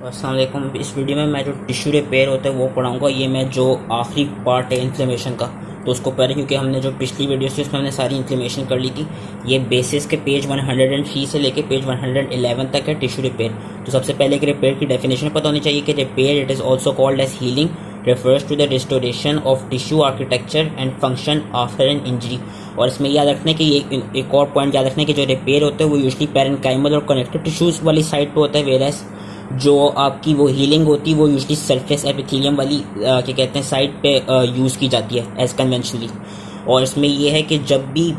अस्सलाम वालेकुम। इस वीडियो में मैं जो टिश्यू रिपेयर होता है वो पढ़ाऊँगा। ये मैं जो आखिरी पार्ट है इन्फ्लेमेशन का, तो उसको पहले क्योंकि हमने जो पिछली वीडियो थी उसमें हमने सारी इन्फ्लेमेशन कर ली थी। ये बेसिस के पेज 103 से लेके पेज 111 तक है टिश्यू रिपेयर। तो सबसे पहले एक रिपेयर की डेफिनेशन पता होनी चाहिए कि repair it is also called as healing refers to the restoration of tissue architecture and function after an injury। और इसमें याद रखने कि ये एक और पॉइंट याद रखने कि जो रिपेयर होता है वो यूजली पैरेन्काइमल और कनेक्टिव टिश्यूज़ वाली साइड पे होता है, वेरास जो आपकी वो हीलिंग होती है वो यूजली सरफेस एपिथेलियम वाली क्या कहते हैं साइड पे यूज़ की जाती है एज कन्वेंशनली। और इसमें ये है कि जब भी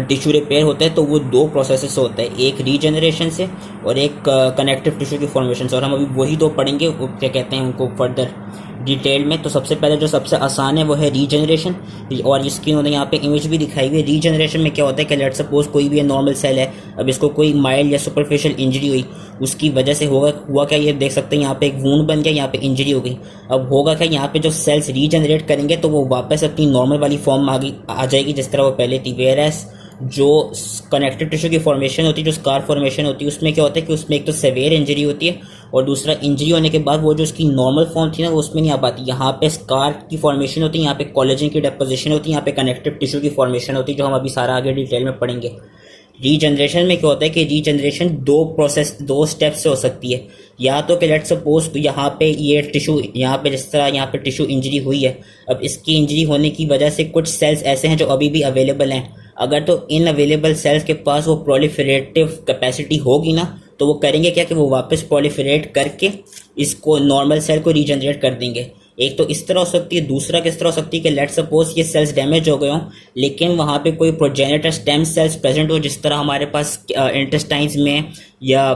टिश्यू रिपेयर होता है तो वो दो प्रोसेसेस होता है, एक रीजनरेशन से और एक कनेक्टिव टिश्यू की फॉर्मेशन से। और हम अभी वही दो पढ़ेंगे, वो क्या कहते हैं उनको फर्दर डिटेल में। तो सबसे पहले जो सबसे आसान है वो है रीजनरेशन, और इसकी उन्होंने यहाँ पे इमेज भी दिखाई हुई है। रीजनरेशन में क्या होता है कि लेट्स सपोज कोई भी नॉर्मल सेल है, अब इसको कोई माइल्ड या सुपरफिशियल इंजरी हुई, उसकी वजह से हुआ क्या, ये देख सकते हैं यहाँ पे एक वूंड बन गया, यहाँ पे इंजरी हो गई। अब होगा क्या, यहाँ पे जो सेल्स रीजनरेट करेंगे तो वो वापस अपनी नॉर्मल वाली फॉर्म में आ जाएगी जिस तरह वो पहले थी। वेयरएस जो कनेक्टिव टिश्यू की फॉर्मेशन होती है, जो स्कार फॉर्मेशन होती है, उसमें क्या होता है कि उसमें एक तो सेवियर इंजरी होती है और दूसरा इंजरी होने के बाद वो जो उसकी नॉर्मल फॉर्म थी ना वो उसमें नहीं आ पाती। यहाँ पे स्कार की फॉर्मेशन होती है, यहाँ पे कोलेजन की डेपोजिशन होती है, यहाँ पे कनेक्टिव टिश्यू की फॉर्मेशन होती है, जो हम अभी सारा आगे डिटेल में पढ़ेंगे। रीजनरेशन में क्या होता है कि रीजनरेशन दो स्टेप से हो सकती है। या तो कि लेट्स सपोज यहाँ पे ये टिश्यू, यहाँ पे जिस तरह यहाँ पे टिश्यू इंजरी हुई है, अब इसकी इंजरी होने की वजह से कुछ सेल्स ऐसे हैं जो अभी भी अवेलेबल हैं। अगर तो इन अवेलेबल सेल्स के पास वो प्रोलिफरेटिव कैपेसिटी होगी ना, तो वो करेंगे क्या कि वो वापस प्रोलिफरेट करके इसको नॉर्मल सेल को रीजनरेट कर देंगे। एक तो इस तरह हो सकती है, दूसरा किस तरह हो सकती है कि लेट्स सपोज ये सेल्स डैमेज हो गए हों लेकिन वहाँ पे कोई प्रोजेनिटर स्टेम सेल्स प्रेजेंट हो, जिस तरह हमारे पास इंटेस्टाइन्स में या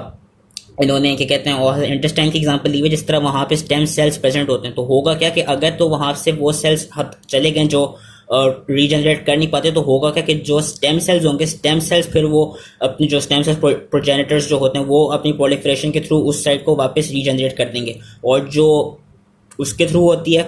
इन्होंने क्या कहते हैं और इंटेस्टाइन की एग्जांपल ली हुई, जिस तरह वहाँ पे स्टेम सेल्स प्रेजेंट होते हैं। तो होगा क्या कि अगर तो वहाँ से वो सेल्स चले गए जो रीजनरेट कर नहीं पाते, तो होगा क्या कि जो स्टेम सेल्स होंगे, स्टेम सेल्स फिर वो अपनी जो स्टेम सेल्स प्रोजेनिटर्स जो होते हैं वो अपनी प्रोलिफरेशन के थ्रू उस साइड को वापस रीजनरेट कर देंगे। और जो उसके थ्रू होती है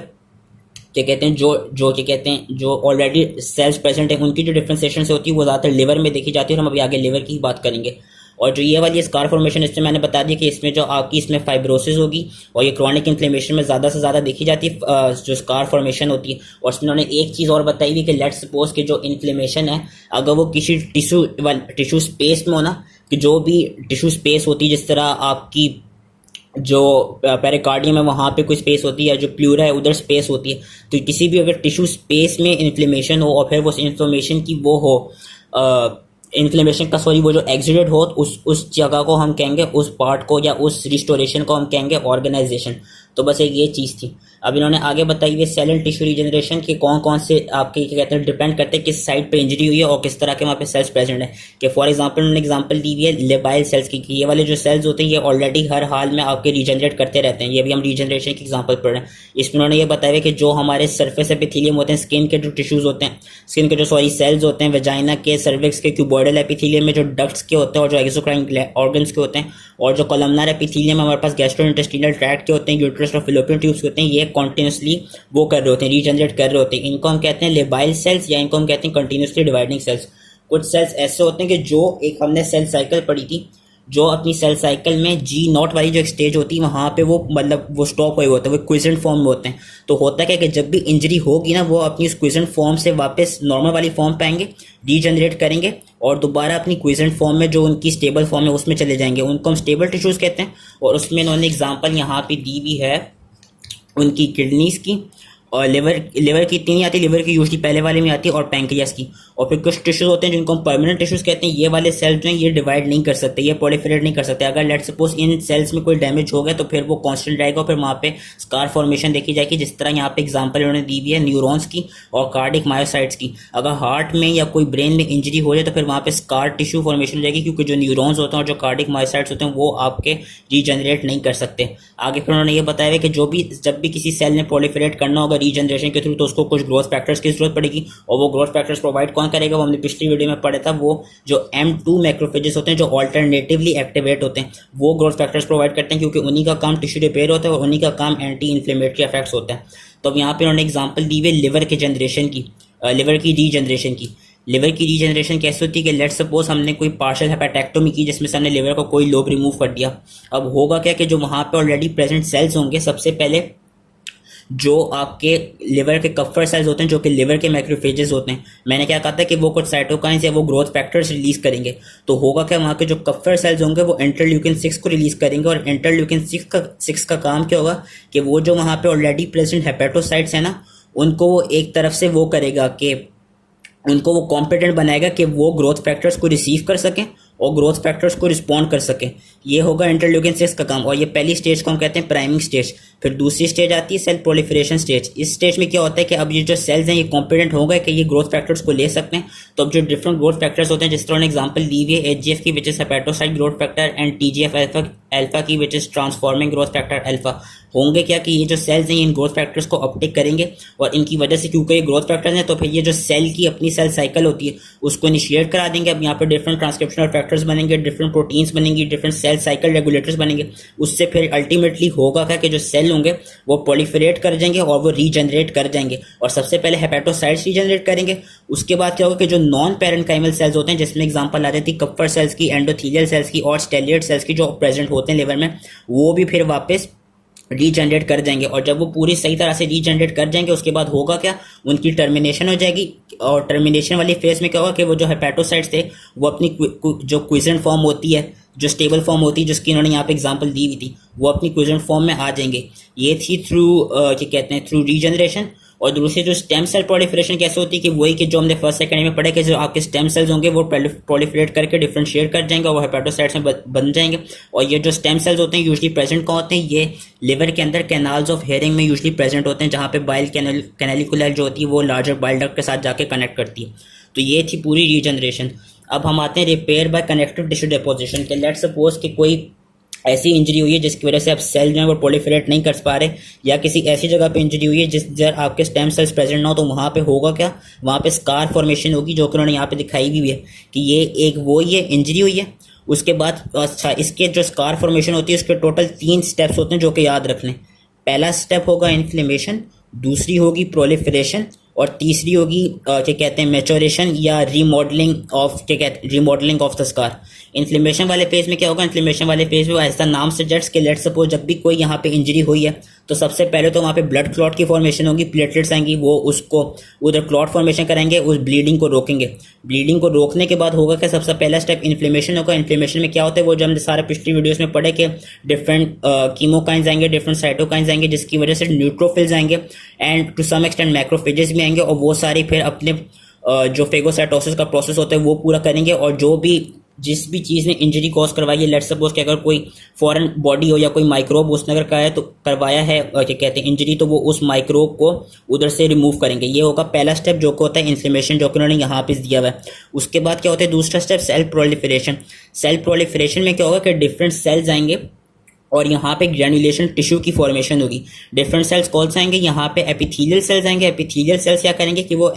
क्या कहते हैं जो क्या कहते हैं जो ऑलरेडी सेल्स प्रेजेंट है उनकी जो डिफ्रेंसिएशन से होती है वो ज़्यादातर लिवर में देखी जाती है, और हम अभी आगे लिवर की ही बात करेंगे। और जो ये वाली स्कार फॉर्मेशन, इसमें मैंने बता दिया कि इसमें जो आपकी इसमें फाइब्रोसिस होगी और ये क्रॉनिक इन्फ्लेमेशन में ज़्यादा से ज़्यादा देखी जाती है जो स्कार फॉर्मेशन होती है। और इसमें उन्होंने एक चीज़ और बताई हुई कि लेट्स सपोज कि जो इन्फ्लेमेशन है अगर वो किसी टिश्यू स्पेस में हो ना, कि जो भी टिश्यू स्पेस होती है, जिस तरह आपकी जो पेरिकार्डियम है वहाँ पे कोई स्पेस होती है, जो प्लूरा है उधर स्पेस होती है, तो किसी भी अगर टिश्यू स्पेस में इन्फ्लेमेशन हो और फिर वो इन्फ्लेमेशन की वो हो वो जो एग्जिडेट हो, उस जगह को हम कहेंगे, उस पार्ट को या उस रिस्टोरेशन को हम कहेंगे ऑर्गेनाइजेशन। तो बस एक ये चीज़ थी। अब इन्होंने आगे बताई हुई सेल एंड टिश्यू रीजनरेशन के कौन कौन से आपके क्या कहते हैं डिपेंड करते हैं किस साइड पे इंजरी हुई है और किस तरह के वहाँ पे सेल्स प्रेजेंट है। कि फॉर एग्जांपल उन्होंने एग्जांपल दी हुई है लेबाइल सेल्स की, ये वाले जो सेल्स होते हैं ये ऑलरेडी हर हाल में आपके रीजनरेट करते रहते हैं। ये भी हम रीजनरेशन की एग्जाम्पल पढ़ रहे हैं। इसमें उन्होंने ये बताया हुआ कि जो हमारे सर्फेस एपिथेलियम होते हैं, स्किन के जो टिश्यूज होते हैं, स्किन के जो सेल्स होते हैं, वेजाइना के, सर्विक्स के, क्यूबॉइडल एपिथेलियम में जो डक्ट्स के होते हैं और जो एक्सोक्राइन ऑर्गन्स के होते हैं, और जो कोलमनार एपिथेलियम हमारे पास गैस्ट्रोइंटेस्टिनल ट्रैक्ट के होते हैं, यूट्रस और फिलोपियन ट्यूब्स होते हैं, ये कॉन्टिन्यूसली वो कर रहे होते हैं, रीजनरेट कर रहे होते हैं। इनको हम कहते हैं लेबाइल सेल्स या इनको हम कहते हैं कंटिन्यूसली डिवाइडिंग सेल्स। कुछ सेल्स ऐसे होते हैं कि जो एक हमने सेल साइकिल पढ़ी थी, जो अपनी सेल साइकिल में G0 वाली जो एक स्टेज होती है वहाँ पे वो मतलब वो स्टॉप हुए होते हैं, वो क्विसेंट फॉर्म में होते हैं। तो होता क्या कि जब भी इंजरी होगी ना वो अपनी क्विसेंट फॉर्म से वापस नॉर्मल वाली फॉर्म पे आएंगे, रीजनरेट करेंगे और दोबारा अपनी क्विसेंट फॉर्म में जो उनकी स्टेबल फॉर्म है उसमें चले जाएंगे। उनको हम स्टेबल टिश्यूज़ कहते हैं। और उसमें इन्होंने एग्जाम्पल यहाँ पे दी भी है उनकी किडनीज़ की, और लिवर की इतनी नहीं आती, लिवर की यूजली पहले वाले में आती है, और पैंक्रियास की। और फिर कुछ टिश्यूज होते हैं जिनको हम परमानेंट टिश्यूज कहते हैं। ये वाले सेल्स जो हैं ये डिवाइड नहीं कर सकते, ये प्रोलिफरेट नहीं कर सकते। अगर लेट्स सपोज इन सेल्स में कोई डैमेज हो गया तो फिर वो कांस्टेंट रहेगा, फिर वहाँ पे स्कार फॉर्मेशन देखी जाएगी। जिस तरह यहाँ पे एग्जांपल उन्होंने दी हुई है न्यूरॉन्स की और कार्डिक मायोसाइट्स की। अगर हार्ट में या कोई ब्रेन में इंजरी हो जाए तो फिर वहाँ पे स्कार टिश्यू फॉर्मेशन हो जाएगी, क्योंकि जो न्यूरॉन्स होते हैं और जो कार्डिक मायोसाइट्स होते हैं वो आपके रीजनरेट नहीं कर सकते। आगे फिर उन्होंने ये बताया है कि जब भी किसी सेल ने प्रोलिफरेट करना होगा रीजनरेशन के थ्रू तो उसको कुछ ग्रोथ फैक्टर्स की जरूरत पड़ेगी, और वो ग्रोथ फैक्टर्स प्रोवाइड कौन करेगा, वो हमने पिछली वीडियो में पढ़ा था। वो जो M2 मैक्रोफेजेस होते हैं जो ऑल्टरनेटिवली एक्टिवेट होते हैं वो ग्रोथ फैक्टर्स प्रोवाइड करते हैं, क्योंकि उन्हीं का काम टिश्यू रिपेयर होता है और उन्हीं का काम एंटी इन्फ्लेमेटरी इफेक्ट्स होता है। तो अब यहाँ पे उन्होंने एग्जांपल दी हुई लिवर के जनरेशन की, लिवर की रीजनरेशन की। लिवर की रीजनरेशन कैसे होती है कि लेट्स सपोज हमने कोई पार्शियल हेपेटेक्टोमी की जिसमें से हमने लिवर का कोई लोब रिमूव कर दिया। अब होगा क्या कि जो वहाँ पे ऑलरेडी प्रेजेंट सेल्स होंगे, सबसे पहले जो आपके लिवर के कफर सेल्स होते हैं जो कि लिवर के मैक्रोफेजेस होते हैं, मैंने क्या कहा था कि वो कुछ साइटोकाइंस या वो ग्रोथ फैक्टर्स रिलीज करेंगे। तो होगा क्या, वहाँ के जो कफर सेल्स होंगे वो इंटरल्यूकिन 6 को रिलीज करेंगे। और इंटरल्यूकिन 6 का काम क्या होगा कि वो जो वहाँ पे ऑलरेडी प्रेजेंट हेपेटोसाइट्स है ना, उनको वो एक तरफ से वो करेगा कि उनको वो कॉम्पिटेंट बनाएगा कि वो ग्रोथ फैक्टर्स को रिसीव कर सकें और ग्रोथ फैक्टर्स को रिस्पॉन्ड कर सकें। ये होगा इंटरल्यूकिन 6 का काम। और ये पहली स्टेज को हम कहते हैं प्राइमिंग स्टेज। फिर दूसरी स्टेज आती है सेल प्रोलिफरेशन स्टेज। इस स्टेज में क्या होता है कि अब ये जो सेल्स हैं ये कॉम्पिटेंट हो गए कि ये ग्रोथ फैक्टर्स को ले सकते हैं। तो अब जो डिफरेंट ग्रोथ फैक्टर्स होते हैं, जिस तरह एग्जांपल दी हुई है एचजीएफ की which is hepatocyte growth factor and TGF alpha की which is transforming growth factor alpha, होंगे क्या कि ये जो सेल्स हैं इन ग्रोथ फैक्टर्स को अपटेक करेंगे। और इनकी वजह से क्योंकि ये ग्रोथ फैक्टर्स हैं तो फिर ये जो सेल की अपनी सेल साइकिल होती है उसको इनिशिएट करा देंगे। अब यहाँ पे डिफरेंट ट्रांसक्रिप्शनल फैक्टर्स बनेंगे, डिफरेंट प्रोटीन्स बनेंगी, डिफरेंट सेल साइकिल रेगुलेटर्स बनेंगे। उससे फिर अल्टीमेटली होगा क्या कि जो सेल होंगे वो प्रोलिफरेट कर जाएंगे और वो रीजनरेट कर जाएंगे। और सबसे पहले हेपेटोसाइट्स रीजनरेट करेंगे। उसके बाद क्या होगा कि जो नॉन पैरेंकाइमल सेल्स होते हैं, जिसमें एग्जांपल आ जाती है कप्पर सेल्स की, एंडोथीलियल सेल्स की और स्टेलियड सेल्स की जो प्रेजेंट होते हैं लिवर में, वो भी फिर वापस रीजनरेट कर जाएंगे। और जब वो पूरी सही तरह से रीजनरेट कर जाएंगे उसके बाद होगा क्या, उनकी टर्मिनेशन हो जाएगी। और टर्मिनेशन वाली फेज में क्या होगा कि वो जो हेपेटोसाइट्स थे वो अपनी जो क्विसेंट फॉर्म होती है, जो स्टेबल फॉर्म होती है, जिसकी इन्होंने यहाँ पे एग्जांपल दी हुई थी, वो अपनी क्विसेंट फॉर्म में आ जाएंगे। ये थी थ्रू क्या कहते हैं थ्रू रीजनरेशन। और दूसरी जो स्टेम सेल प्रोलिफरेशन कैसे होती है कि वही कि जो हमने फर्स्ट सेकंड में पढ़ा कि जो आपके स्टेम सेल्स होंगे वो प्रोलिफरेट करके डिफरेंशिएट कर जाएंगे और वो हेपेटोसाइट्स में बन जाएंगे। और ये जो स्टेम सेल्स होते हैं यूजली प्रेजेंट कहाँ होते हैं, ये लिवर के अंदर कैनाल्स ऑफ हेयरिंग में यूजली प्रेजेंट होते हैं, जहाँ पे बाइल कैनालिकुलर जो होती है वो लार्जर बाइल डक्ट के साथ जाके कनेक्ट करती है। तो ये थी पूरी रीजनरेशन। अब हम आते हैं repair bye connective tissue deposition के। लेट्स सपोज कि कोई ऐसी इंजरी हुई है जिसकी वजह से आप सेल जो है वो प्रोलिफरेट नहीं कर पा रहे, या किसी ऐसी जगह पे इंजरी हुई है जिस जगह आपके स्टेम सेल्स प्रेजेंट ना हो, तो वहाँ पे होगा क्या, वहाँ पे स्कार फॉर्मेशन होगी, जो कि उन्होंने यहाँ पे दिखाई भी है कि ये एक वो ही है इंजरी हुई है। उसके बाद अच्छा इसके जो स्कार फॉर्मेशन होती है उसके टोटल 3 स्टेप्स होते हैं जो कि याद रख लें। पहला स्टेप होगा इन्फ्लेमेशन, दूसरी होगी प्रोलिफरेशन और तीसरी होगी क्या कहते हैं मैच्योरेशन या remodelling of remodelling of the scar. Inflammation वाले फेज में क्या होगा, इन्फ्लेमेशन वाले फेज में ऐसा नाम सजेस्ट कि लेट्स सपोज जब भी कोई यहाँ पे इंजरी हुई है तो सबसे पहले तो वहाँ पे ब्लड क्लॉट की फॉर्मेशन होगी, प्लेटलेट्स आएंगी, वो उसको उधर क्लॉट फॉर्मेशन कराएंगे, उस ब्लीडिंग को रोकेंगे। ब्लीडिंग को रोकने के बाद होगा कि सबसे पहला स्टेप इन्फ्लेमेशन होगा। इन्फ्लेमेशन में क्या होता है, वो जो हमने सारे पिछली वीडियोस में पढ़े कि डिफरेंट कीमोकाइंस आएंगे, डिफरेंट साइटोकाइंस आएंगे, जिसकी वजह से न्यूट्रोफिल्स आएंगे and to some extent macrophages भी आएंगे। और वो सारी फिर अपने जो फेगोसाइटोसिस का प्रोसेस होता है वो पूरा करेंगे। और जो भी जिस भी चीज़ ने इंजरी कॉज करवाई है, लेट्स सपोज कि अगर कोई फॉरेन बॉडी हो या कोई माइक्रोब उसने अगर करवाया है क्या कहते हैं इंजरी, तो वो उस माइक्रोब को उधर से रिमूव करेंगे। ये होगा पहला स्टेप जो कि होता है इन्फ्लेमेशन, जो कि उन्होंने यहाँ पे दिया हुआ है। उसके बाद क्या होता है दूसरा step cell proliferation. Cell proliferation में क्या होगा कि डिफरेंट सेल्स आएंगे और यहाँ पे ग्रैन्युलेशन टिश्यू की फॉर्मेशन होगी। डिफरेंट सेल्स कौन से आएंगे, यहाँ पे एपिथेलियल सेल्स आएंगे। एपिथेलियल सेल्स क्या करेंगे कि वो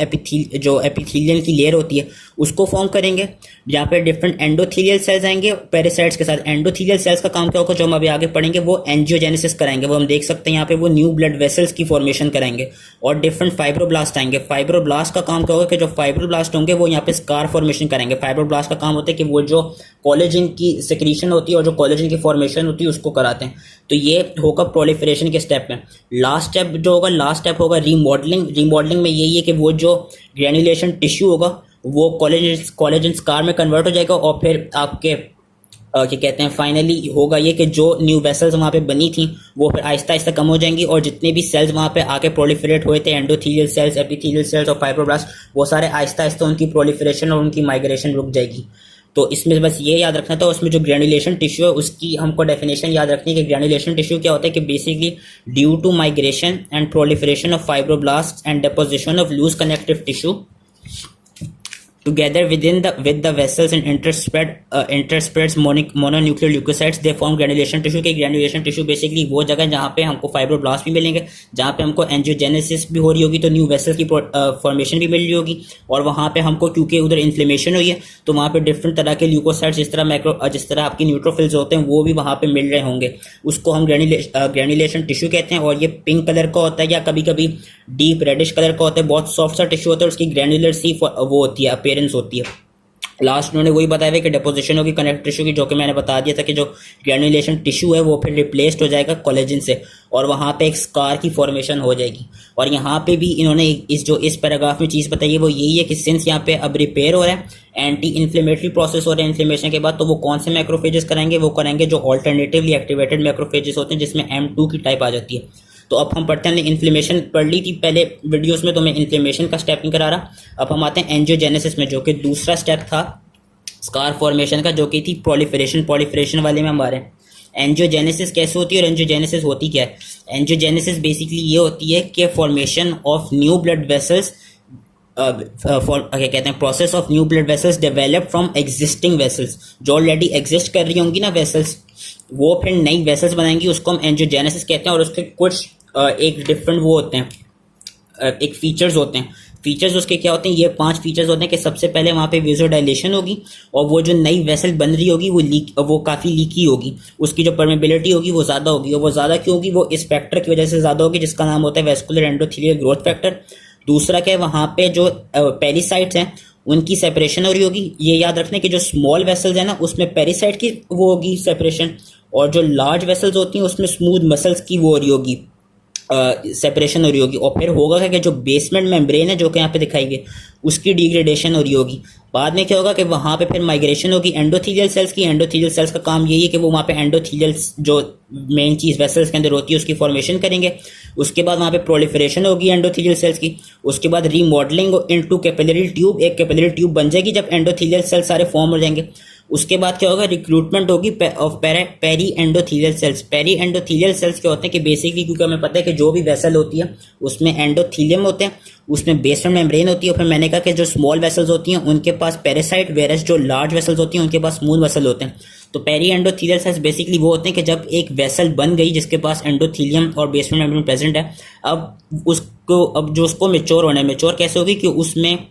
जो एपिथेलियल की लेयर होती है उसको फॉर्म करेंगे। यहाँ पे डिफरेंट एंडोथेलियल सेल्स आएंगे पैरासाइट्स के साथ। एंडोथेलियल सेल्स का काम क्या होगा, जो हम अभी आगे पढ़ेंगे, वो एंजियोजेनेसिस कराएंगे। वो हम देख सकते हैं यहाँ पे वो न्यू ब्लड वेसल्स की फॉर्मेशन कराएंगे। और डिफरेंट फाइब्रोब्लास्ट आएंगे। फाइब्रोब्लास्ट का काम क्या होगा कि जो फाइब्रोब्लास्ट होंगे वो यहाँ पे स्कार फॉर्मेशन करेंगे। फाइब्रोब्लास्ट का काम होता है कि वो जो कोलेजन की सिक्रीशन होती है और जो कोलेजन की फॉर्मेशन होती है उसको कराते हैं। तो ये होगा प्रोलिफरेशन के स्टेप में। लास्ट स्टेप जो होगा, लास्ट स्टेप होगा रीमॉडलिंग। रीमॉडलिंग में यही है कि वो जो ग्रैन्युलेशन टिश्यू होगा वो कोलेजन स्कार में कन्वर्ट हो जाएगा। और फिर आपके क्या कहते हैं फाइनली होगा ये कि जो न्यू वेसल्स वहाँ पे बनी थी वो फिर आहिस्ता आहिस्ता कम हो जाएंगी। और जितने भी सेल्स वहाँ पे आके प्रोलिफरेट हुए थे, एंडोथेलियल सेल्स, एपिथेलियल सेल्स और फाइब्रोब्लास्ट, वो सारे आहिस्ता आहिस्ता उनकी प्रोलिफरेशन और उनकी माइग्रेशन रुक जाएगी। तो इसमें बस ये याद रखना था। उसमें जो ग्रैन्युलेशन टिश्यू है उसकी हमको डेफिनेशन याद रखनी है कि ग्रैन्युलेशन टिश्यू क्या होता है कि basically due to migration and proliferation of fibroblast and deposition of loose connective tissue together with the vessels and interspreads mononuclear leukocytes, they form granulation tissue। के granulation tissue बेसिकली वो जगह जहाँ पे हमको फाइब्रोब्लास्ट भी मिलेंगे, जहाँ पे हमको एंजियोजेनेसिस भी हो रही होगी, तो न्यू वेसल की फॉर्मेशन भी मिल रही होगी। और वहाँ पे हमको क्योंकि उधर इन्फ्लेमेशन हुई है तो वहाँ पे डिफरेंट तरह के ल्यूकोसाइट्स जिस तरह आपकी न्यूट्रोफिल्स होते हैं वो भी वहाँ पे मिल रहे होंगे। उसको हम ग्रैन्युलेशन टिश्यू कहते हैं। और ये पिंक कलर का होता है या कभी कभी डीप रेडिश कलर का होता है। बहुत सॉफ्ट सा टिश्यू होता है, उसकी ग्रैन्युलर सी वो होती है अपीयरेंस होती है। लास्ट उन्होंने वही बताया कि डिपोजिशन होगी कनेक्टिव टिश्यू की, जो कि मैंने बता दिया था कि जो ग्रेनुलेशन टिश्यू है वो फिर रिप्लेस्ड हो जाएगा कोलेजन से और वहाँ पे एक स्कार की फॉर्मेशन हो जाएगी। और यहाँ पे भी इन्होंने इस पैराग्राफ में चीज़ बताई है वो यही है कि सिंस यहाँ पे अब रिपेयर हो रहा है, एंटी इन्फ्लेमेटरी प्रोसेस हो रहा है इन्फ्लेमेशन के बाद, तो वो कौन से मैक्रोफेजेस कराएंगे, वो कराएंगे जो ऑल्टरनेटिवली एक्टिवेटेड मैक्रोफेजेस होते हैं जिसमें M2 की टाइप आ जाती है। तो अब हम पढ़ते हैं, हमने इन्फ्लेमेशन पढ़ ली थी पहले वीडियोस में, तो मैं इन्फ्लेमेशन का स्टेप नहीं करा रहा। अब हम आते हैं एंजियोजेनेसिस में, जो कि दूसरा स्टेप था स्कार फॉर्मेशन का, जो कि थी प्रोलिफरेशन वाले में हमारे। एंजियोजेनेसिस कैसे होती है और एंजियोजेनेसिस होती क्या है? एंजियोजेनेसिस बेसिकली ये होती है कि formation of new blood vessels, क्या कहते हैं, process of new blood vessels develop from existing vessels. जो ऑलरेडी एग्जिस्ट कर रही होंगी ना वेसल्स, वो फिर नई वेसल्स बनाएंगी, उसको हम एंजियोजेनेसिस कहते हैं। और उसके कुछ एक डिफरेंट वो होते हैं, एक फीचर्स होते हैं। फीचर्स उसके क्या होते हैं? ये 5 फीचर्स होते हैं कि सबसे पहले वहाँ पे वेसोडाइलेशन होगी और वो जो नई वेसल बन रही होगी वो काफ़ी लीकी होगी, उसकी जो परमेबिलिटी होगी वो ज़्यादा होगी। और वो ज़्यादा क्यों होगी? वो इस फैक्टर की वजह से ज़्यादा होगी जिसका नाम होता है वेस्कुलर एंडोथेलियल ग्रोथ फैक्टर। दूसरा क्या है? वहाँ पे जो पेरिसाइट्स हैं उनकी सेपरेशन हो रही होगी। ये याद रखने कि जो स्मॉल वेसल्स है ना उसमें पेरिसाइट की वो होगी सेपरेशन, और जो लार्ज वेसल्स होती हैं उसमें स्मूथ मसल्स की वो हो रही होगी, सेपरेशन हो रही होगी। और फिर होगा क्या कि जो बेसमेंट मेम्ब्रेन है जो कि यहाँ पे दिखाई गई उसकी डिग्रेडेशन हो रही होगी। बाद में क्या होगा कि वहाँ पे फिर माइग्रेशन होगी एंडोथीलियल सेल्स की। एंडोथीलियल सेल्स का काम यही है कि वो वहाँ पे एंडोथीलियल जो मेन चीज़ वेसल्स के अंदर होती है उसकी फॉर्मेशन करेंगे। उसके बाद वहाँ पे प्रोलिफरेशन होगी एंडोथीलियल सेल्स की। उसके बाद रीमॉडलिंग इनटू कैपिलरी ट्यूब, एक कैपिलरी ट्यूब बन जाएगी जब एंडोथीलियल सेल्स सारे फॉर्म हो जाएंगे। उसके बाद क्या होगा? रिक्रूटमेंट होगी of peri endothelial cells. Peri endothelial cells क्या होते हैं कि बेसिकली, क्योंकि हमें पता है कि जो भी वेसल होती है उसमें एंडोथीलियम होते हैं, उसमें बेसमेंट मेम्ब्रेन होती है। और फिर मैंने कहा कि जो स्मॉल वेसल्स होती हैं उनके पास पेरासाइट, वेरस जो लार्ज वेसल्स होती हैं उनके पास स्मूथ वेसल होते हैं। तो पेरी एंडोथीलियल सेल्स बेसिकली वो होते हैं कि जब एक वेसल बन गई जिसके पास एंडोथीलियम और बेसमेंट मेम्ब्रेन प्रेजेंट है, अब जो उसको मेच्योर होना है, मेच्योर कैसे होगी कि उसमें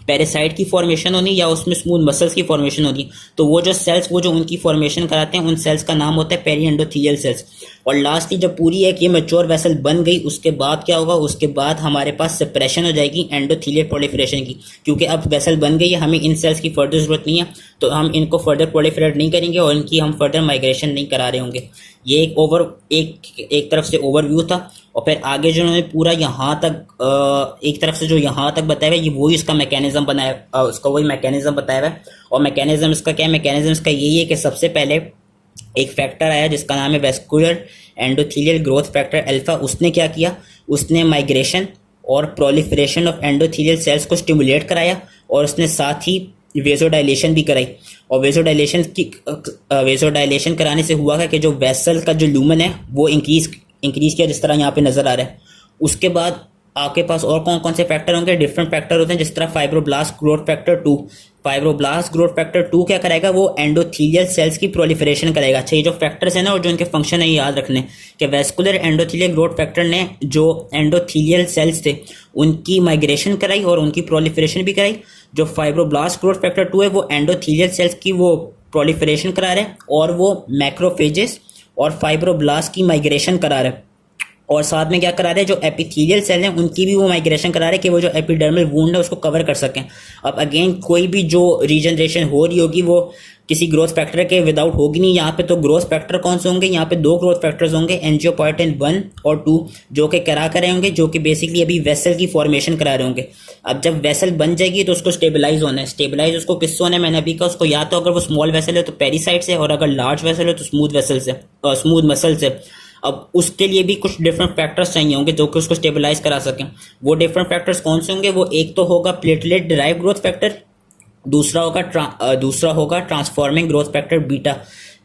पैरासाइट की फॉर्मेशन होनी या उसमें स्मूथ मसल्स की फॉर्मेशन होनी। तो वो जो सेल्स वो जो उनकी फॉर्मेशन कराते हैं उन सेल्स का नाम होता है पेरी एंडोथीलियल सेल्स। और लास्टली जब पूरी एक ये मैच्योर वेसल बन गई उसके बाद क्या होगा? उसके बाद हमारे पास सेपरेशन हो जाएगी एंडोथीलियल प्रोलिफरेशन की, क्योंकि अब वेसल बन गई है, हमें इन सेल्स की फर्दर जरूरत नहीं है, तो हम इनको फर्दर प्रोलिफरेट नहीं करेंगे और इनकी हम फर्दर माइग्रेशन नहीं करा रहे होंगे। ये एक तरफ से ओवरव्यू था। और फिर आगे जो उन्होंने पूरा यहाँ तक एक तरफ से जो यहाँ तक बताया हुआ है, ये वही इसका मैकेनिज्म बनाया, उसका वही मैकेनिज्म बताया हुआ है। और मैकेनिज्म इसका क्या है? मैकेनिज्म इसका यही है कि सबसे पहले एक फैक्टर आया जिसका नाम है vascular endothelial growth factor alpha. उसने क्या किया? उसने माइग्रेशन और प्रोलिफरेशन ऑफ एंडोथीलियल सेल्स को स्टिमुलेट कराया और उसने साथ ही वेसोडाइलेशन भी कराई। और वेसोडाइलेशन कराने से हुआ है कि जो वेसल का जो लूमन है वो इंक्रीज किया, जिस तरह यहाँ पे नजर आ रहा है। उसके बाद आपके पास और कौन कौन से फैक्टर होंगे? डिफरेंट फैक्टर होते हैं, जिस तरह fibroblast growth factor 2। Fibroblast growth factor 2 क्या करेगा? वो एंडोथीलियल सेल्स की प्रोलिफरेशन करेगा। अच्छा, ये जो फैक्टर्स है ना और जो इनके फंक्शन है ये याद रखने कि वेस्कुलर एंडोथीलियल ग्रोथ फैक्टर ने जो एंडोथीलियल सेल्स थे उनकी माइग्रेशन कराई और उनकी प्रोलिफरेशन भी कराई। जो फाइब्रोब्लास्ट ग्रोथ फैक्टर 2 है वो एंडोथीलियल सेल्स की वो प्रोलिफरेशन करा रहे हैं और वो मैक्रोफेजेस और फाइब्रोब्लास्ट की माइग्रेशन करा रहे हैं। और साथ में क्या करा रहे हैं? जो एपिथेलियल सेल हैं उनकी भी वो माइग्रेशन करा रहे हैं कि वो जो एपिडर्मल वुंड है उसको कवर कर सकें। अब अगेन कोई भी जो रीजनरेशन हो रही होगी वो किसी ग्रोथ फैक्टर के विदाउट होगी नहीं। यहाँ पे तो ग्रोथ फैक्टर कौन से होंगे? यहाँ पे 2 ग्रोथ फैक्टर्स होंगे, एंजियोपोएटिन 1 और 2, जो कि करा रहे होंगे, जो कि बेसिकली अभी वेसल की फॉर्मेशन करा रहे होंगे। अब जब वेसल बन जाएगी तो उसको स्टेबलाइज होना है। स्टेबलाइज उसको किससे होना है? मैंने अभी कहा उसको, या तो अगर वो स्मॉल वेसल है तो पेरिसाइट से, और अगर लार्ज वेसल है तो स्मूथ मसल से। अब उसके लिए भी कुछ डिफरेंट फैक्टर्स चाहिए होंगे जो कि उसको स्टेबलाइज करा सकें। वो डिफरेंट फैक्टर्स कौन से होंगे? वो एक तो होगा प्लेटलेट डिराइव ग्रोथ फैक्टर, दूसरा होगा transforming growth factor beta.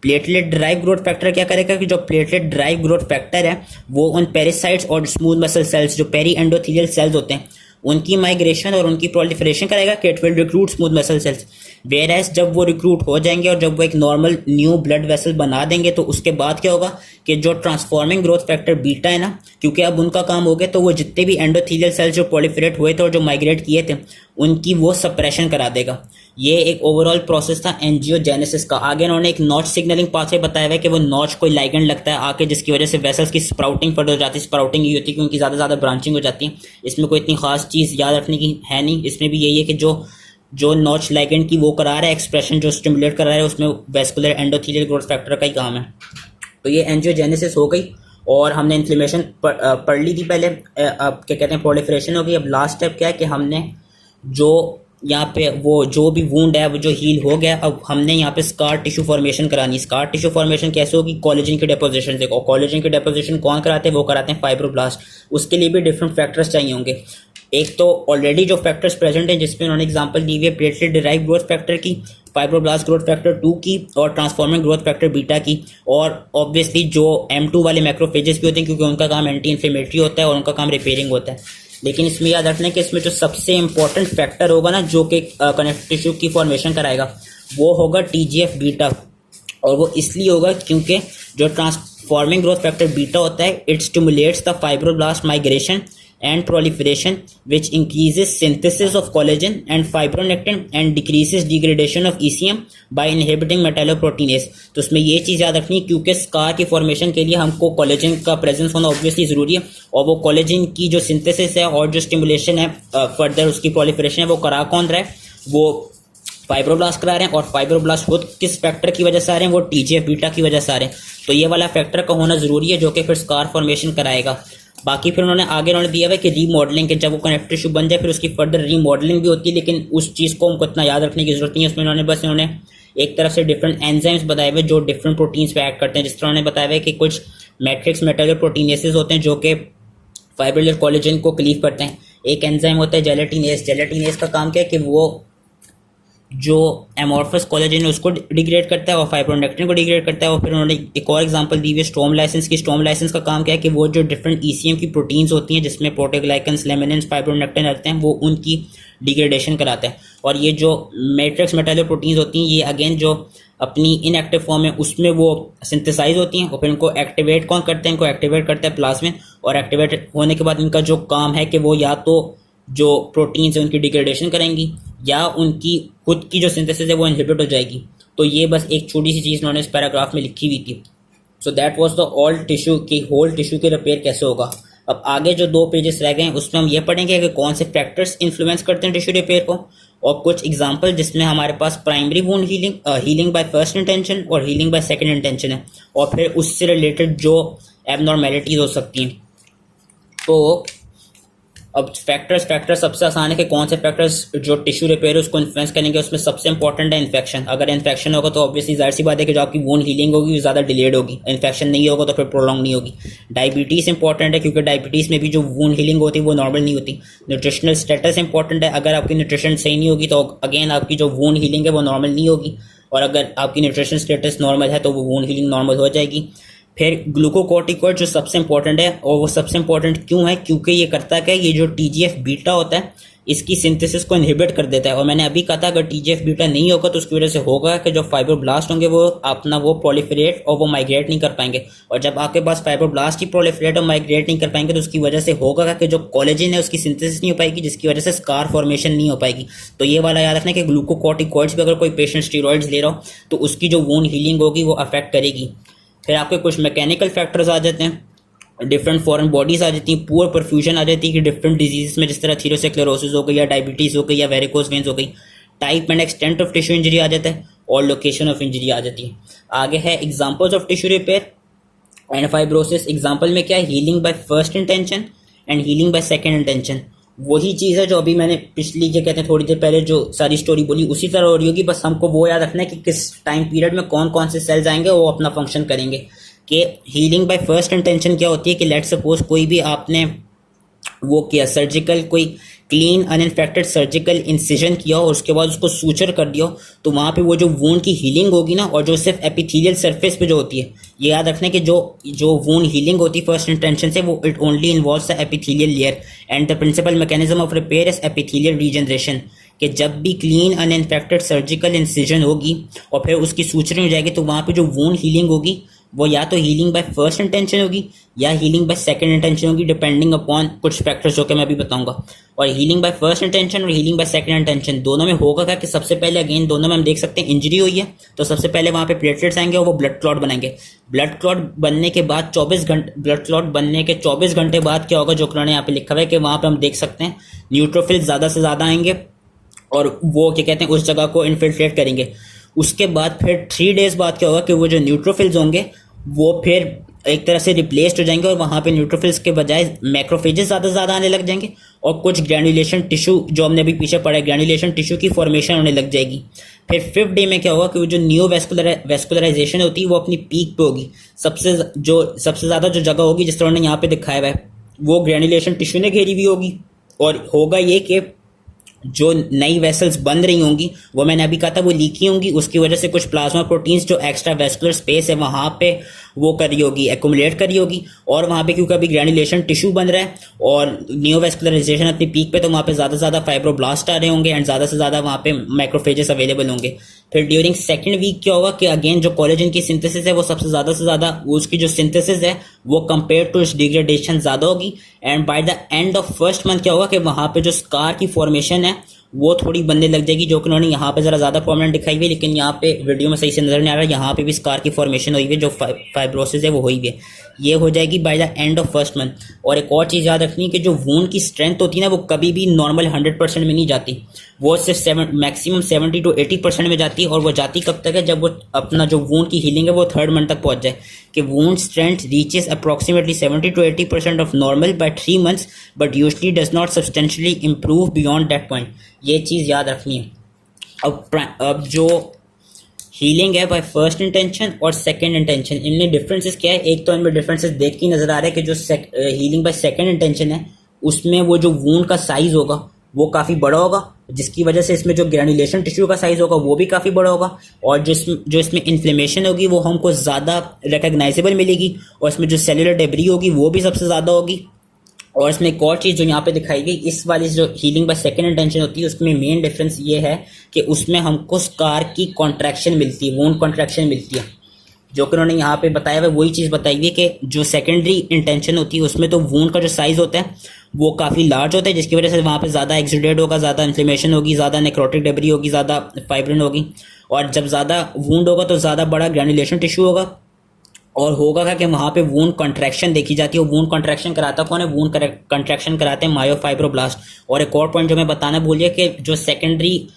Platelet drive growth factor क्या करेगा कि जो प्लेटलेट ड्राइव ग्रोथ फैक्टर है वो उन पेरिसाइट्स और स्मूथ मसल सेल्स जो पेरी एंडोथीलियल सेल्स होते हैं उनकी माइग्रेशन और उनकी प्रोलिफरेशन करेगा कि it will recruit smooth muscle cells. Whereas जब वो रिक्रूट हो जाएंगे और जब वो एक नॉर्मल न्यू ब्लड वेसल बना देंगे तो उसके बाद क्या होगा कि जो ट्रांसफॉर्मिंग ग्रोथ फैक्टर बीटा है ना, क्योंकि अब उनका काम हो गया तो वो जितने भी एंडोथीलियल सेल्स जो प्रोलिफरेट हुए थे और जो माइग्रेट किए थे उनकी वो सप्रेशन करा देगा। ये एक ओवरऑल प्रोसेस था एंजियोजेनेसिस का। आगे उन्होंने एक नॉच सिग्नलिंग पाथवे बताया हुआ है कि वो नॉच कोई लाइगेंड लगता है आके, जिसकी वजह से वेसल्स की स्प्राउटिंग फर्दर हो जाती है। स्प्राउटिंग ये होती है कि उनकी ज़्यादा ब्रांचिंग हो जाती है। इसमें कोई इतनी खास चीज़ याद रखने की है नहीं। इसमें भी यही है कि जो जो नॉच लाइगेंड की वो करा रहा है, एक्सप्रेशन जो स्टिमुलेट करा रहा है, उसमें वेस्कुलर एंडोथेलियल ग्रोथ फैक्टर का ही काम है। तो ये एंजियोजेनेसिस हो गई और हमने इन्फ्लेमेशन पढ़ ली थी पहले। अब क्या कहते हैं, प्रोलिफरेशन हो गई। अब लास्ट स्टेप क्या है कि हमने जो यहाँ पे वो जो भी वुंड है वो जो हील हो गया, अब हमने यहाँ पे स्कार टिश्यू फॉर्मेशन करानी। स्कार टिश्यू फॉर्मेशन कैसे होगी, कोलेजन की डेपोजिशन से। और कोलेजन की डेपोजिशन कौन कराते हैं, वो कराते हैं फाइब्रोब्लास्ट। उसके लिए भी डिफरेंट फैक्टर्स चाहिए होंगे। एक तो ऑलरेडी जो फैक्टर्स प्रेजेंट हैं जिसमें उन्होंने एग्जांपल दी हुई है प्लेटलेट डिराइव ग्रोथ फैक्टर की, फाइब्रोब्लास्ट ग्रोथ फैक्टर 2 की और ट्रांसफॉर्मिंग ग्रोथ फैक्टर बीटा की। और ऑब्वियसली जो M2 वाले मैक्रोफेजेस भी होते हैं क्योंकि उनका काम एंटी इन्फ्लेमेटरी होता है और उनका काम रिपेयरिंग होता है। लेकिन इसमें याद रखना है कि इसमें जो सबसे इंपॉर्टेंट फैक्टर होगा ना जो कि कनेक्टिव टिश्यू की फॉर्मेशन कराएगा वो होगा TGF बीटा। और वो इसलिए होगा क्योंकि जो ट्रांसफॉर्मिंग ग्रोथ फैक्टर बीटा होता है it stimulates the fibroblast migration and proliferation which increases synthesis of collagen and fibronectin and decreases degradation of ECM by inhibiting metalloproteinase। तो उसमें ये चीज़ याद रखनी है क्योंकि स्कार की फॉर्मेशन के लिए हमको कोलेजन का प्रेजेंस होना ऑब्वियसली ज़रूरी है और वो कोलेजन की जो सिंथेसिस है और जो स्टिमुलेशन है फर्दर उसकी प्रोलिफरेशन है वो करा कौन रहा है, वो फाइब्रोब्लास्ट करा रहे हैं। और फाइब्रोब्लास्ट खुद किस फैक्टर की वजह से आ रहे हैं, वो TGF बीटा की वजह से आ रहे हैं। तो ये वाला फैक्टर का होना ज़रूरी है जो कि फिर स्कार फॉर्मेशन कराएगा। बाकी फिर उन्होंने दिया हुआ है कि रीमॉडलिंग के जब वो कनेक्टिव टिश्यू बन जाए फिर उसकी फर्दर रीमॉडलिंग भी होती है, लेकिन उस चीज़ को हमको इतना याद रखने की जरूरत नहीं है। उसमें उन्होंने एक तरफ से डिफरेंट एंजाइम्स बताए हुए जो डिफरेंट प्रोटीन्स पे एक्ट करते हैं। जिस तरह उन्होंने बताया हुआ है कि कुछ मैट्रिक्स मेटालोप्रोटीनेसेस होते हैं जो कि फाइब्रोलर कोलेजन को क्लीव करते हैं। एक एंजाइम होता है जेलेटिनेस। जेलेटिनेस का काम क्या है कि वो जो एमोर्फस कोलेजन है उसको डिग्रेड करता है और फाइब्रोनेक्टिन को डिग्रेड करता है। और फिर उन्होंने एक और एग्जांपल दी हुई है स्ट्रोमलाइसिस की। स्ट्रोमलाइसिस का काम क्या है कि वो जो डिफरेंट ECM की प्रोटीन्स होती हैं जिसमें प्रोटेग्लाइकन्स, लेमिनिन्स, फाइब्रोनेक्टिन रहते हैं वो उनकी डिग्रेडेशन कराते हैं। और ये जो मैट्रिक्स मेटालोप्रोटीन्स होती हैं ये अगेन जो अपनी इनएक्टिव फॉर्म है उसमें वो सिंथेसाइज होती हैं और फिर उनको एक्टिवेट कौन करते हैं, इनको एक्टिवेट करता है प्लाज्मिन। और एक्टिवेट होने के बाद इनका जो काम है कि वो या तो जो प्रोटीन्स है उनकी डिग्रेडेशन करेंगी या उनकी खुद की जो सिंथेसिस है वो इनहिबिट हो जाएगी। तो ये बस एक छोटी सी चीज़ उन्होंने इस पैराग्राफ में लिखी हुई थी। So that was the all tissue की होल टिश्यू के रिपेयर कैसे होगा। अब आगे जो 2 पेजेस रह गए हैं उसमें हम ये पढ़ेंगे कि कौन से फैक्टर्स इन्फ्लुएंस करते हैं टिश्यू रिपेयर को और कुछ एग्जांपल जिसमें हमारे पास primary wound healing by first intention और हीलिंग बाय सेकंड इंटेंशन है और फिर उससे रिलेटेड जो एबनॉर्मेलिटीज हो सकती हैं। तो अब फैक्टर्स सबसे आसान है कि कौन से फैक्टर्स जो टिश्यू रिपेयर है उसको इन्फ्लुएंस करेंगे। उसमें सबसे इंपॉर्टेंट है इन्फेक्शन। अगर इन्फेक्शन होगा तो ऑब्वियसली जाहिर सी बात है कि जो आपकी वुंड हीलिंग होगी वो ज़्यादा डिलेड होगी। इन्फेक्शन नहीं होगा तो फिर प्रोलॉन्ग नहीं होगी। डायबिटीज़ इंपॉर्टेंट है क्योंकि डायबिटीज़ में भी जो वुंड हीलिंग होती है वो नॉर्मल नहीं होती। न्यूट्रिशनल स्टेटस इंपॉर्टेंट है। अगर आपकी न्यूट्रिशन सही नहीं होगी तो अगेन आपकी जो वुंड हीलिंग है वो नॉर्मल नहीं होगी और अगर आपकी न्यूट्रिशन स्टेटस नॉर्मल है तो वो वुंड हीलिंग नॉर्मल हो जाएगी। फिर ग्लूकोकॉर्टिकॉइड जो सबसे इंपॉर्टेंट है और वो सबसे इंपॉर्टेंट क्यों है क्योंकि ये करता क्या है, ये जो TGF बीटा होता है इसकी सिंथेसिस को इनहिबिट कर देता है। और मैंने अभी कहा था अगर TGF बीटा नहीं होगा तो उसकी वजह से होगा कि जो फाइब्रोब्लास्ट होंगे वो अपना वो प्रोलिफरेट और वो माइग्रेट नहीं कर पाएंगे। और जब आपके पास फाइब्रोब्लास्ट ही प्रोलिफरेट और माइग्रेट नहीं कर पाएंगे तो उसकी वजह से होगा कि जो कोलेजन है उसकी सिंथेसिस नहीं हो पाएगी जिसकी वजह से स्कार फॉर्मेशन नहीं हो पाएगी। तो ये वाला याद रखना कि ग्लूकोकॉर्टिकॉइड्स भी अगर कोई पेशेंट स्टीरॉइड्स ले रहा हो तो उसकी जो वुंड हीलिंग होगी वो अफेक्ट करेगी। फिर आपके कुछ मैकेनिकल फैक्टर्स आ जाते हैं, डिफरेंट फॉरेन बॉडीज आ जाती हैं, पुअर परफ्यूजन आ जाती है कि डिफरेंट डिजीज में जिस तरह थीरोस्क्लेरोसिस हो गई या डायबिटीज़ हो गई या वेरिकोज वेन्स हो गई। Type and extent of tissue injury आ जाता है और लोकेशन ऑफ इंजरी आ जाती है। आगे है examples of tissue repair and fibrosis. Example में क्या है, healing by first intention and healing by second intention. वही चीज़ है जो अभी मैंने पिछली जो कहते हैं थोड़ी देर पहले जो सारी स्टोरी बोली उसी तरह हो रही होगी। बस हमको वो याद रखना है कि किस टाइम पीरियड में कौन कौन से सेल्स आएंगे वो अपना फंक्शन करेंगे। कि हीलिंग बाय फर्स्ट इंटेंशन क्या होती है कि लेट सपोज कोई भी आपने वो किया सर्जिकल कोई क्लीन अनइन्फेक्टेड सर्जिकल इंसिजन किया और उसके बाद उसको सूचर कर दिया तो वहाँ पे वो जो वूंड की हीलिंग होगी ना और जो सिर्फ एपिथेलियल सरफेस पे जो होती है, ये याद रखना कि जो वूंड हीलिंग होती है फर्स्ट इंटेंशन से वो it only involves the epithelial layer and the principal mechanism of repair is epithelial regeneration. कि जब भी क्लीन अनइन्फेक्टेड सर्जिकल इंसिजन होगी और फिर उसकी सूचरिंग हो जाएगी तो वहाँ पे जो वूंड हीलिंग होगी वो या तो हीलिंग बाय फर्स्ट इंटेंशन होगी या हीलिंग बाय सेकंड इंटेंशन होगी डिपेंडिंग अपॉन कुछ फैक्टर्स जो कि मैं अभी बताऊंगा। और हीलिंग बाय फर्स्ट इंटेंशन और हीलिंग बाय सेकंड इंटेंशन दोनों में होगा क्या कि सबसे पहले अगेन दोनों में हम देख सकते हैं इंजरी हुई है तो सबसे पहले वहाँ पे प्लेटलेट्स आएंगे और वो ब्लड क्लॉट बनाएंगे। ब्लड क्लॉट बनने के बाद 24 घंटे ब्लड क्लॉट बनने के 24 घंटे बाद क्या होगा जो उन्होंने यहाँ पे लिखा हुआ है कि वहाँ पे हम देख सकते हैं न्यूट्रोफिल्स ज़्यादा से ज़्यादा आएंगे और वो क्या कहते हैं उस जगह को इन्फिल्ट्रेट करेंगे। उसके बाद फिर 3 डेज बाद क्या होगा कि वो जो न्यूट्रोफिल्स होंगे वो फिर एक तरह से रिप्लेस्ड हो जाएंगे और वहाँ पे न्यूट्रोफिल्स के बजाय मैक्रोफेजेस ज़्यादा से ज़्यादा आने लग जाएंगे और कुछ ग्रैन्युलेशन टिश्यू जो हमने अभी पीछे पढ़ा है ग्रैन्युलेशन टिश्यू की फॉर्मेशन होने लग जाएगी। फिर 5th डे में क्या होगा कि वो जो न्यू वेस्कुलराइजेशन होती है वो अपनी पीक पे होगी। सबसे ज़्यादा जो जगह होगी जिस तरह उन्होंने यहाँ पे दिखाया हुआ है वो ग्रैन्युलेशन टिश्यू ने घेरी हुई होगी। और होगा ये कि जो नई वेसल्स बन रही होंगी वो मैंने अभी कहा था वो लीकी होंगी, उसकी वजह से कुछ प्लाज्मा प्रोटीन्स जो एक्स्ट्रा वेस्कुलर स्पेस है वहाँ पे वो करी होगी एक्यूमुलेट करी होगी। और वहाँ पे क्योंकि अभी ग्रैन्युलेशन टिश्यू बन रहा है और न्यूवेस्कुलराइजेशन अपनी पीक पे तो वहाँ पे ज़्यादा से ज़्यादा फाइब्रोब्लास्ट आ रहे होंगे एंड ज़्यादा से ज़्यादा वहाँ पे माइक्रोफेजेस अवेलेबल होंगे। फिर ड्यूरिंग 2nd वीक क्या होगा कि अगेन जो कोलेजन की सिंथेसिस है वो सबसे ज़्यादा उसकी जो सिंथेसिस है वो कंपेयर टू इट्स डिग्रेडेशन ज़्यादा होगी। And by the end of 1st month क्या होगा कि वहाँ पे जो स्कार की फॉर्मेशन है वो थोड़ी बनने लग जाएगी, जो कि उन्होंने यहाँ पे ज़रा ज़्यादा प्रोमिनेंट दिखाई हुई है, लेकिन यहाँ पे वीडियो में सही से नजर नहीं आ रहा। यहाँ पे भी स्कार की फॉर्मेशन हुई हुई है, जो फाइब्रोसिस है वो हुई हुई है, ये हो जाएगी by the end of 1st month. और एक और चीज़ याद रखनी है कि जो वूंड की स्ट्रेंथ होती है ना वो कभी भी नॉर्मल 100% में नहीं जाती, वो सिर्फ मैक्सिमम 70 to 80% में जाती है। और वो जाती कब तक है, जब वो अपना जो वूंड की हीलिंग है वो 3rd मंथ तक पहुंच जाए कि wound strength reaches approximately 70 to 80% of normal by 3 months but usually does not substantially improve beyond that point. ये चीज़ याद रखनी है। अब जो हीलिंग है बाय 1st इंटेंशन और 2nd इंटेंशन, इनमें डिफरेंसेस क्या है? एक तो इनमें डिफरेंसेस देख के नजर आ रहा है कि जो हीलिंग बाय 2nd इंटेंशन है उसमें वो जो वूंड का साइज होगा वो काफ़ी बड़ा होगा, जिसकी वजह से इसमें जो ग्रैन्युलेशन टिश्यू का साइज होगा वो भी काफ़ी बड़ा होगा। और जो इसमें इन्फ्लेमेशन होगी वो हमको ज़्यादा रिकग्नाइजेबल मिलेगी और इसमें जो सेलुलर डेब्री होगी वो भी सबसे ज़्यादा होगी। और इसमें एक और चीज़ जो यहाँ पे दिखाई गई, इस वाली जो हीलिंग बाय 2nd इंटेंशन होती है उसमें मेन डिफरेंस ये है कि उसमें हमको स्कार की कॉन्ट्रैक्शन मिलती है, वूंड कॉन्ट्रैक्शन मिलती है, जो कि उन्होंने यहाँ पे बताया हुआ वही चीज़ बताई हुई कि जो सेकेंडरी इंटेंशन होती है उसमें तो वूंड का जो साइज़ होता है वो काफ़ी लार्ज होता है, जिसकी वजह से वहाँ पे ज़्यादा एक्सुडेट होगा, ज़्यादा इन्फ्लेमेशन होगी, ज़्यादा नेक्रोटिक डेब्री होगी, ज़्यादा फाइब्रिन होगी। और जब ज़्यादा वूंड होगा तो ज़्यादा बड़ा ग्रैन्युलेशन टिश्यू होगा और होगा क्या कि वहाँ पे वूंड कॉन्ट्रैक्शन देखी जाती है। वूंड कॉन्ट्रैक्शन कराता कौन है? वूंड कॉन्ट्रैक्शन कराते हैं मायोफाइब्रोब्लास्ट। और एक और पॉइंट जो मैं बताना भूल गया कि जो सेकेंडरी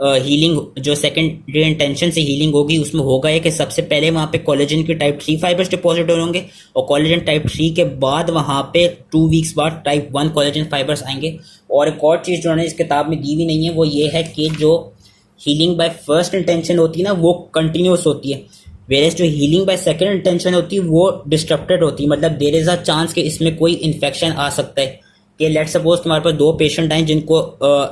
हीलिंग, जो सेकेंडरी इंटेंशन से हीलिंग होगी उसमें होगा ये कि सबसे पहले वहाँ पे कोलेजन के टाइप 3 फाइबर्स डिपॉजिट होंगे और कोलेजन टाइप 3 के बाद वहाँ पे 2 वीक्स बाद टाइप 1 कोलेजन फाइबर्स आएंगे। और एक और चीज़ जो उन्होंने इस किताब में दी हुई नहीं है वो ये है कि जो हीलिंग बाय 1st इंटेंशन होती है ना वो कंटिन्यूस होती है, वेरेस जो हीलिंग बाय 2nd इंटेंशन होती है वो डिस्टर्प्टेड होती है। मतलब देयर इज अ चांस कि इसमें कोई इन्फेक्शन आ सकता है कि लेट सपोज तुम्हारे पास 2 पेशेंट आए जिनको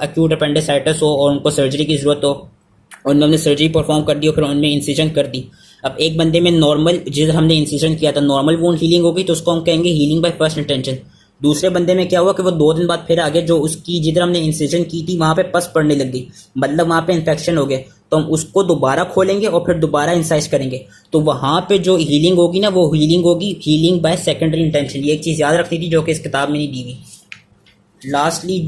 एक्यूट अपेंडिसाइटिस हो और उनको सर्जरी की ज़रूरत हो और उन्होंने सर्जरी परफॉर्म कर दी और फिर उनमें इंसिजन कर दी। अब एक बंदे में नॉर्मल, जिधर हमने इंसिजन किया था नॉर्मल वूंड हीलिंग होगी तो उसको हम कहेंगे हीलिंग बाय 1st इंटेंशन। दूसरे बंदे में क्या हुआ कि वो 2 दिन बाद फिर आगे जो उसकी जिधर हमने इंसिजन की थी वहाँ पे पस पड़ने लग गई, मतलब वहाँ पे इन्फेक्शन हो गया, तो हम उसको दोबारा खोलेंगे और फिर दोबारा इंसाइज करेंगे। तो वहाँ पे जो हीलिंग होगी ना वो हीलिंग होगी हीलिंग बाय सेकेंडरी इंटेंशन। ये एक चीज़ याद रखनी थी जो कि इस किताब में नहीं दी हुई। लास्टली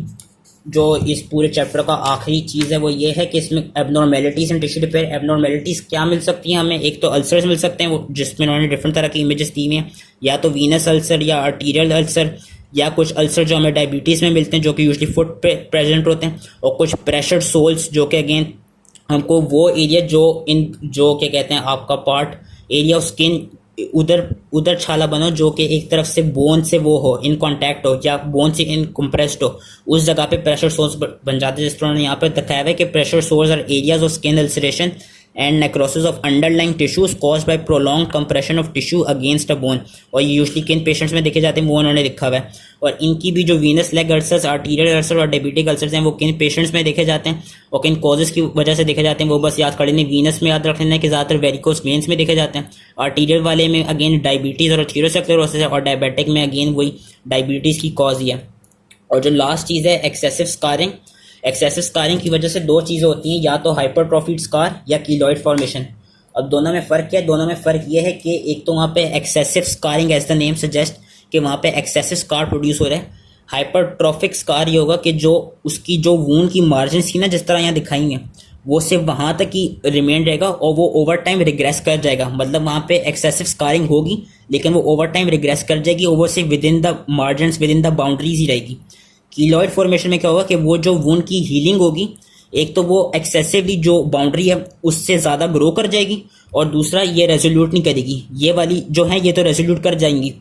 जो इस पूरे चैप्टर का आखिरी चीज़ है वो ये है कि इसमें abnormalities and tissue repair. Abnormalities क्या मिल सकती हैं हमें? एक तो अल्सर्स मिल सकते हैं वो जिसमें उन्होंने डिफरेंट तरह की इमेजेस दी हुई हैं, या तो वीनस अल्सर या आर्टीरियल अल्सर, या कुछ अल्सर जो हमें डायबिटीज़ में मिलते हैं जो कि यूजली फुट पे प्रेजेंट होते हैं, और कुछ प्रेशर सोल्स जो कि अगेन हमको वो एरिया जो क्या कहते हैं आपका पार्ट एरिया ऑफ स्किन उधर छाला बनो जो कि एक तरफ से बोन से वो हो इन कांटेक्ट हो या बोन से इन कंप्रेस्ड हो, उस जगह पे प्रेशर सोर्स बन जाते हैं। जिस तरह उन्होंने यहाँ पे दिखाया है कि pressure sores are areas of skin ulceration and necrosis of underlying tissues caused by prolong compression of tissue against a bone. और ये यूजली किन पेशेंट्स में देखे जाते हैं वो उन्होंने लिखा हुआ है। और इनकी भी जो Venus leg ulcers, arterial ulcer और डायबिटिक अल्सर्स हैं वो किन पेशेंट्स में देखे जाते हैं और किन कॉजेज की वजह से देखे जाते हैं वो बस याद कर लेना। वीनस में याद रख लेना कि ज़्यादातर वेरिकोस वेन्स में देखे जाते हैं, आर्टीरियल वाले में अगेन डायबिटीज़ और एथेरोस्क्लेरोसिस है, और डायबिटिक में अगेन वही डायबिटीज़ की कॉज ही है। और जो लास्ट चीज़ है एक्सेसिव स्कारिंग। एक्सेसिव स्कारिंग की वजह से 2 चीज़ें होती हैं, या तो हाइपरट्रॉफिड स्कार या कीलॉइड फॉर्मेशन। अब दोनों में फ़र्क क्या है? दोनों में फ़र्क ये है कि एक तो वहाँ पे excessive scarring as the name suggest कि वहाँ पे एक्सेसिव स्कार प्रोड्यूस हो रहा है। हाइपरट्रॉफिक स्कार ये होगा कि जो उसकी जो वूंड की मार्जिन थी ना जिस तरह यहाँ दिखाई हैं वो सिर्फ वहाँ तक ही रिमेन रहेगा और वो ओवर टाइम रिग्रेस कर जाएगा। मतलब वहाँ पे एक्सेसिव स्कारिंग होगी लेकिन वो ओवर टाइम रिग्रेस कर जाएगी और वो सिर्फ within the margin within the boundaries ही रहेगी। कीलॉइड फॉर्मेशन में क्या होगा कि वो जो वूंड की हीलिंग होगी एक तो वो एक्सेसिवली जो बाउंड्री है उससे ज़्यादा ग्रो कर जाएगी, और दूसरा ये रेजोल्यूट नहीं करेगी। ये वाली जो है ये तो रेजोल्यूट कर जाएंगी,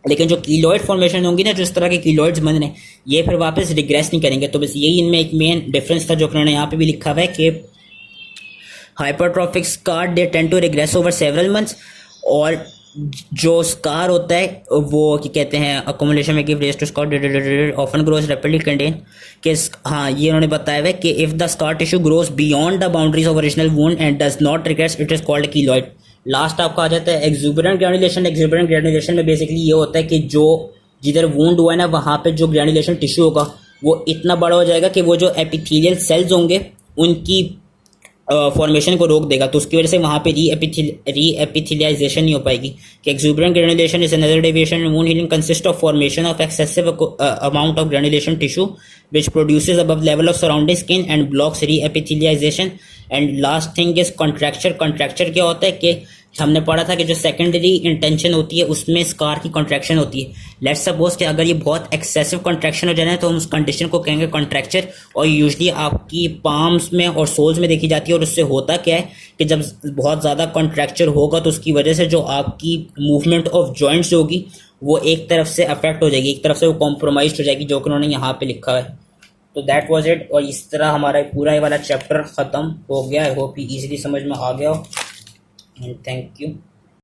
लेकिन जो कीलॉइड फॉर्मेशन होंगी ना, जो इस तरह के कीलॉइड्स बन रहे हैं, ये फिर वापस रिग्रेस नहीं करेंगे। तो बस यही इनमें एक मेन डिफरेंस था जो उन्होंने यहाँ पे भी लिखा हुआ है कि hypertrophic scar they tend to regress over several months, और जो स्कार होता है वो क्या कहते हैं अकोमोडेशन में give rise to scar often grows rapidly contain कि हाँ ये उन्होंने बताया हुआ है कि if the scar tissue grows beyond the boundaries of original wound and does not regress it is called keloid. Last आपका आ जाता है एक्सुबरेंट ग्रैनुलेशन। एक्सुबरेंट ग्रैनुलेशन में बेसिकली ये होता है कि जो जिधर वुंड हुआ है ना वहाँ पे जो ग्रैनुलेशन टिश्यू होगा वो इतना बड़ा हो जाएगा कि वो जो एपिथेलियल सेल्स होंगे उनकी फॉर्मेशन को रोक देगा, तो उसकी वजह से वहाँ पे री एपिथेलियाइजेशन नहीं हो पाएगी। कि exuberant granulation is another deviation wound healing consist of formation of excessive amount of granulation tissue which produces above level of surrounding skin and blocks re-epithelialization। and last thing is contracture। contracture क्या होता है कि हमने पढ़ा था कि जो secondary intention होती है उसमें स्कार की कॉन्ट्रैक्शन होती है। लेट्स सपोज कि अगर ये बहुत एक्सेसिव कॉन्ट्रैक्शन हो जाए तो हम उस कंडीशन को कहेंगे कॉन्ट्रैक्चर, और यूजली आपकी पाम्स में और सोल्स में देखी जाती है। और उससे होता क्या है कि जब बहुत ज़्यादा कॉन्ट्रैक्चर होगा तो उसकी वजह से जो आपकी मूवमेंट ऑफ जॉइंट्स होगी वो एक तरफ से अफेक्ट हो जाएगी, एक तरफ से वो कॉम्प्रोमाइज हो जाएगी, जो कि उन्होंने यहाँ पे लिखा है। तो दैट वाज इट, और इस तरह हमारा पूरा ये वाला चैप्टर ख़त्म हो गया। आई होप ये ईजिली समझ में आ गया हो, एंड थैंक यू।